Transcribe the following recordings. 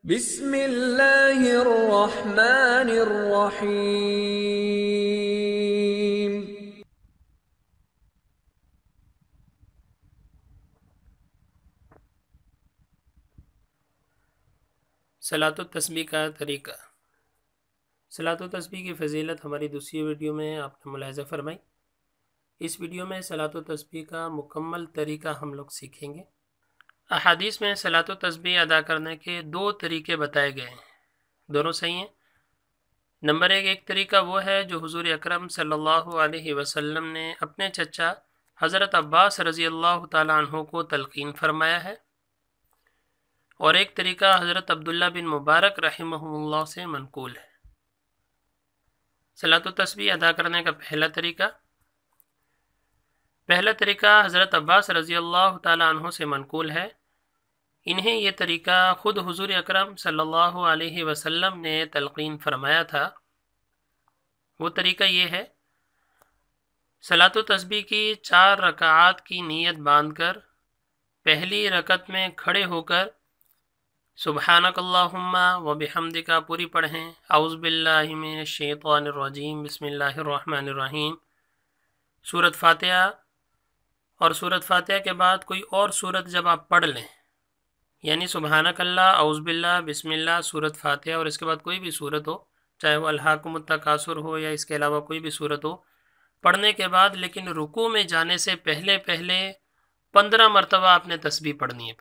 بسم اللہ الرحمن الرحیم۔ صلاۃ التسبیح کا طریقہ۔ صلاۃ التسبیح کی فضیلت ہماری دوسری ویڈیو میں آپ نے ملاحظہ فرمائی۔ اس ویڈیو میں صلاۃ التسبیح کا مکمل طریقہ ہم لوگ سیکھیں گے۔ احادیث میں صلاۃ التسبیح ادا کرنے کے دو طریقے بتائے گئے ہیں، دونوں صحیح ہیں۔ نمبر ایک طریقہ وہ ہے جو حضور اکرم صلی اللہ علیہ وسلم نے اپنے چچا حضرت عباس رضی اللہ تعالیٰ عنہ کو تلقین فرمایا ہے، اور ایک طریقہ حضرت عبداللہ بن مبارک رحمہ اللہ سے منقول ہے۔ صلاۃ التسبیح ادا کرنے کا پہلا طریقہ حضرت عباس رضی اللہ تعالیٰ عنہ سے منقول ہے۔ انہیں یہ طریقہ خود حضور اکرم صلی اللہ علیہ وسلم نے تلقین فرمایا تھا۔ وہ طریقہ یہ ہے، صلاۃ التسبیح کی 4 رکعات کی نیت باندھ کر پہلی رکعت میں کھڑے ہو کر سبحانک اللہم و بحمدک پوری پڑھیں، اعوذ باللہ من الشیطان الرجیم، بسم اللہ الرحمن الرحیم، سورۃ فاتحہ، اور سورۃ فاتحہ کے بعد کوئی اور سورت جب آپ پڑھ لیں، یعنی سبحانک اللہ، اعوذ باللہ، بسم اللہ، سورۃ فاتحہ، اور اس کے بعد کوئی بھی سورت ہو، چاہے وہ الہاکم التکاثر ہو یا اس کے علاوہ کوئی بھی سورت ہو، پڑھنے کے بعد لیکن رکوع میں جانے سے پہلے 15 مرتبہ آپ نے تسبیح پڑھنی ہے۔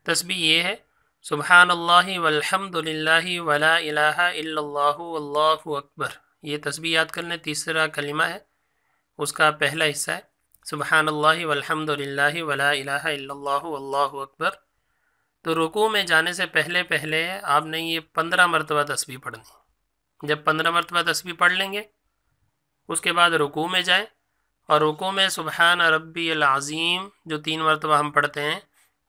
تسبیح یہ ہے، سبحان اللہ والحمد للہ ولا الہ الا اللہ واللہ اکبر۔ یہ تسبیح یاد کر لیں، تیسرا کلمہ ہے، اس کا پہلا حصہ ہے سبحان اللہ والحمد للہ ولا الہ الا اللہ واللہ اکبر۔ تو رکوع میں جانے سے پہلے آپ نے یہ 15 مرتبہ تسبیح پڑھنی۔ جب 15 مرتبہ تسبیح پڑھ لیں گے، اس کے بعد رکوع میں جائیں، اور رکوع میں سبحان ربی العظیم جو 3 مرتبہ ہم پڑھتے ہیں،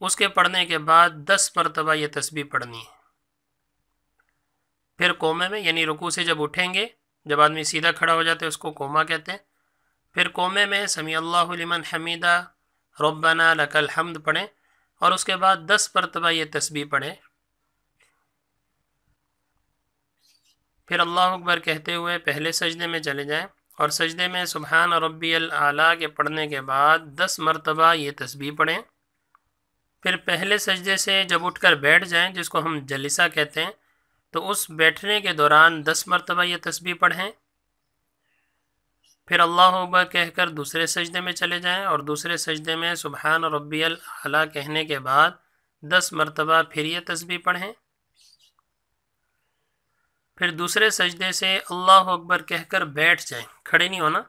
اس کے پڑھنے کے بعد 10 مرتبہ یہ تسبیح پڑھنی ہے۔ پھر قومے میں، یعنی رکوع سے جب اٹھیں گے، جب آدمی سیدھا کھڑا ہو جاتے ہیں اس کو قومہ کہتے ہیں۔ پھر قومے میں سمیع اللہ لمن حمیدہ، ربنا لک الحمد پڑھیں، اور اس کے بعد 10 مرتبہ یہ تسبیح پڑھیں۔ پھر اللہ اکبر کہتے ہوئے پہلے سجدے میں چلے جائیں، اور سجدے میں سبحان ربی الاعلیٰ کے پڑھنے کے بعد 10 مرتبہ یہ تسبیح پڑھیں۔ پھر پہلے سجدے سے جب اٹھ کر بیٹھ جائیں، جس کو ہم جلسہ کہتے ہیں، تو اس بیٹھنے کے دوران 10 مرتبہ یہ تسبیح پڑھیں۔ پھر اللہ اکبر کہہ کر دوسرے سجدے میں چلے جائیں، اور دوسرے سجدے میں سبحان ربی الاعلیٰ کہنے کے بعد 10 مرتبہ پھر یہ تسبیح پڑھیں۔ پھر دوسرے سجدے سے اللہ اکبر کہہ کر بیٹھ جائیں، کھڑے نہیں ہونا،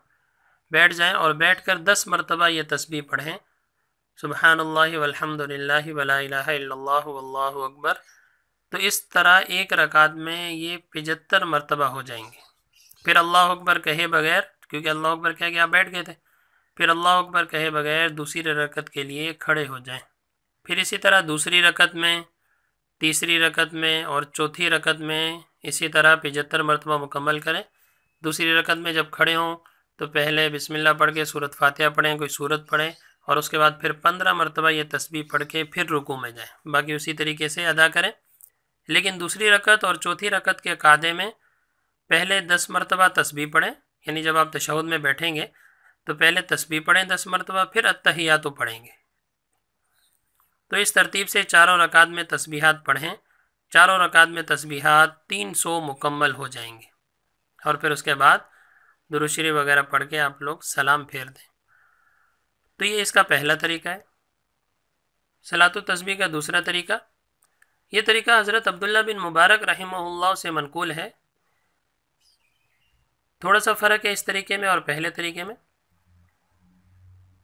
بیٹھ جائیں، اور بیٹھ کر 10 مرتبہ یہ تسبیح پڑھیں، سبحان اللہ والحمد للہ ولا الہ الا اللہ واللہ اکبر۔ تو اس طرح ایک رکعت میں یہ 75 مرتبہ ہو جائیں گے۔ پھر اللہ اکبر کہے بغیر، کیونکہ اللہ اکبر کہہ کے آپ بیٹھ گئے تھے، پھر اللہ اکبر کہے بغیر دوسری رکعت کے لیے کھڑے ہو جائیں۔ پھر اسی طرح دوسری رکعت میں، تیسری رکعت میں، اور چوتھی رکعت میں اسی طرح 75 مرتبہ مکمل کریں۔ دوسری رکعت میں جب کھڑے ہوں تو پہلے بسم اللہ پڑھ کے سورۃ فاتحہ پڑھیں، کوئی سورت پڑھیں، اور اس کے بعد پھر 15 مرتبہ یہ تسبیح پڑھ کے پھر رکوع میں جائیں۔ باقی اسی طریقے سے ادا کریں، لیکن دوسری رکعت اور چوتھی رکعت کے قعدے میں پہلے 10 مرتبہ تسبیح پڑھیں، یعنی جب آپ تشہد میں بیٹھیں گے تو پہلے تسبیح پڑھیں 10 مرتبہ، پھر التحیات پڑھیں گے۔ تو اس ترتیب سے چاروں رکعت میں تسبیحات پڑھیں۔ چاروں رکعت میں تسبیحات 300 مکمل ہو جائیں گے، اور پھر اس کے بعد درود شریف وغیرہ پڑھ کے آپ لوگ سلام پھیر دیں۔ تو یہ اس کا پہلا طریقہ ہے۔ صلاۃ التسبیح کا دوسرا طریقہ، یہ طریقہ حضرت عبداللہ بن مبارک رحمہ اللہ سے منقول ہے۔ تھوڑا سا فرق ہے اس طریقے میں اور پہلے طریقے میں۔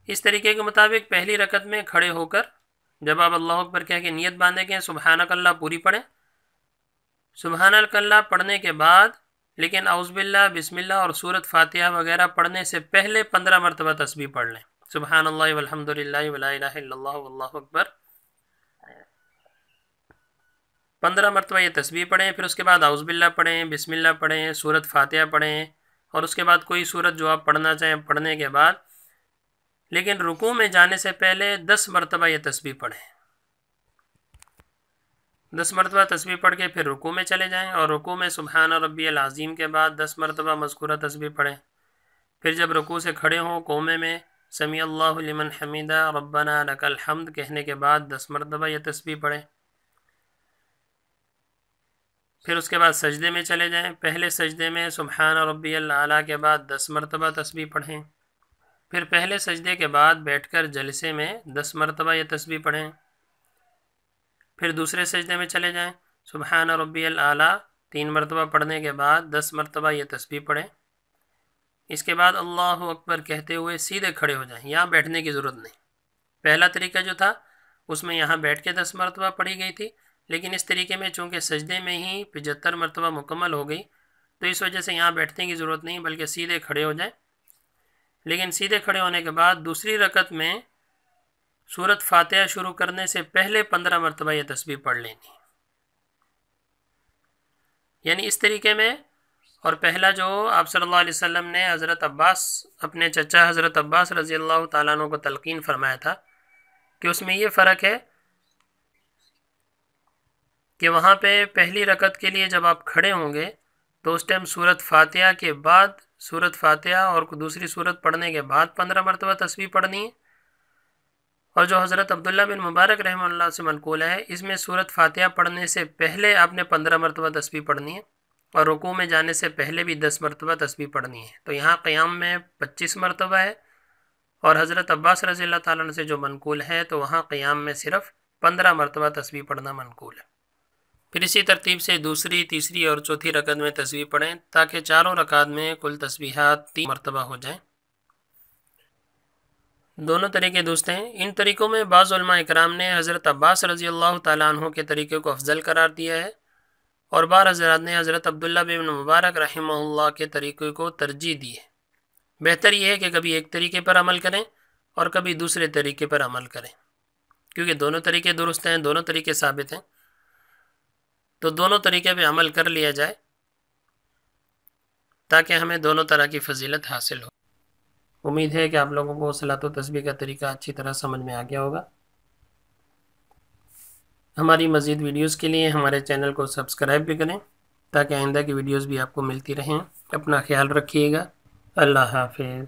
اس طریقے کے مطابق پہلی رکعت میں کھڑے ہو کر جب آپ اللہ اکبر کہہ کے نیت باندھیں گے، سبحانک اللہ پوری پڑھیں۔ سبحانک اللہ پڑھنے کے بعد لیکن اعوذ باللہ، بسم اللہ اور سورۃ فاتحہ وغیرہ پڑھنے سے پہلے 15 مرتبہ تسبیح پڑھ لیں، سبحان اللہ والحمد للہ ولا الہ الا اللہ واللہ اکبر۔ 15 مرتبہ یہ تسبیح پڑھیں، پھر اس کے بعد اعوذ باللہ پڑھیں، بسم اللہ پڑھیں، سورۃ فاتحہ پڑھیں، اور اس کے بعد کوئی سورت جو آپ پڑھنا چاہیں پڑھنے کے بعد لیکن رکوع میں جانے سے پہلے 10 مرتبہ یہ تسبیح پڑھیں۔ 10 مرتبہ تسبیح پڑھ کے پھر رکوع میں چلے جائیں اور رکوع میں سبحان ربی العظیم کے بعد 10 مرتبہ مذکورہ تسبیح پڑھیں۔ پھر جب رکوع سے کھڑے ہوں قومے میں سمیع اللہ لمن حمیدہ ربنا لک الحمد کہنے کے بعد 10 مرتبہ یہ تسبیح پڑھیں۔ پھر اس کے بعد سجدے میں چلے جائیں، پہلے سجدے میں سبحان ربی الاعلیٰ کے بعد 10 مرتبہ تسبیح پڑھیں۔ پھر پہلے سجدے کے بعد بیٹھ کر جلسے میں 10 مرتبہ یہ تسبیح پڑھیں۔ پھر دوسرے سجدے میں چلے جائیں، سبحان ربی الاعلیٰ 3 مرتبہ پڑھنے کے بعد 10 مرتبہ یہ تسبیح پڑھیں۔ اس کے بعد اللہ اکبر کہتے ہوئے سیدھے کھڑے ہو جائیں، یہاں بیٹھنے کی ضرورت نہیں۔ پہلا طریقہ جو تھا اس میں یہاں بیٹھ کے 10 مرتبہ پڑھی گئی تھی، لیکن اس طریقے میں چونکہ سجدے میں ہی 75 مرتبہ مکمل ہو گئی تو اس وجہ سے یہاں بیٹھنے کی ضرورت نہیں، بلکہ سیدھے کھڑے ہو جائیں۔ لیکن سیدھے کھڑے ہونے کے بعد دوسری رکعت میں سورۃ فاتحہ شروع کرنے سے پہلے 15 مرتبہ یہ تسبیح پڑھ لینی، یعنی اس طریقے میں۔ اور پہلا جو آپ صلی اللہ علیہ وسلم نے حضرت عباس اپنے چچا حضرت عباس رضی اللہ تعالیٰ عنہ کو تلقین فرمایا تھا کہ اس میں یہ فرق ہے کہ وہاں پہ پہلی رکعت کے لیے جب آپ کھڑے ہوں گے تو اس ٹائم سورۃ فاتحہ کے بعد سورۃ فاتحہ اور دوسری سورت پڑھنے کے بعد 15 مرتبہ تسبیح پڑھنی ہے، اور جو حضرت عبداللہ بن مبارک رحمہ اللہ سے منقول ہے اس میں سورۃ فاتحہ پڑھنے سے پہلے آپ نے 15 مرتبہ تسبیح پڑھنی ہے اور رکوع میں جانے سے پہلے بھی 10 مرتبہ تسبیح پڑھنی ہے۔ تو یہاں قیام میں 25 مرتبہ ہے، اور حضرت عباس رضی اللہ تعالیٰ عنہ سے جو منقول ہے تو وہاں قیام میں صرف 15 مرتبہ تسبیح پڑھنا منقول ہے۔ پھر اسی ترتیب سے دوسری، تیسری اور چوتھی رکعت میں تسبیح پڑھیں تاکہ چاروں رکعت میں کل تسبیحات 3 مرتبہ ہو جائیں۔ دونوں طریقے درست ہیں۔ ان طریقوں میں بعض علماء اکرام نے حضرت عباس رضی اللہ تعالیٰ عنہ کے طریقے کو افضل قرار دیا ہے، اور بعض حضرات نے حضرت عبداللہ بن مبارک رحمہ اللہ کے طریقے کو ترجیح دی ہے۔ بہتر یہ ہے کہ کبھی ایک طریقے پر عمل کریں اور کبھی دوسرے طریقے پر عمل کریں، کیونکہ دونوں طریقے درست ہیں، دونوں طریقے ثابت ہیں، تو دونوں طریقے پہ عمل کر لیا جائے تاکہ ہمیں دونوں طرح کی فضیلت حاصل ہو۔ امید ہے کہ آپ لوگوں کو صلاۃ و تسبیح کا طریقہ اچھی طرح سمجھ میں آ گیا ہوگا۔ ہماری مزید ویڈیوز کے لیے ہمارے چینل کو سبسکرائب بھی کریں تاکہ آئندہ کی ویڈیوز بھی آپ کو ملتی رہیں۔ اپنا خیال رکھیے گا۔ اللہ حافظ۔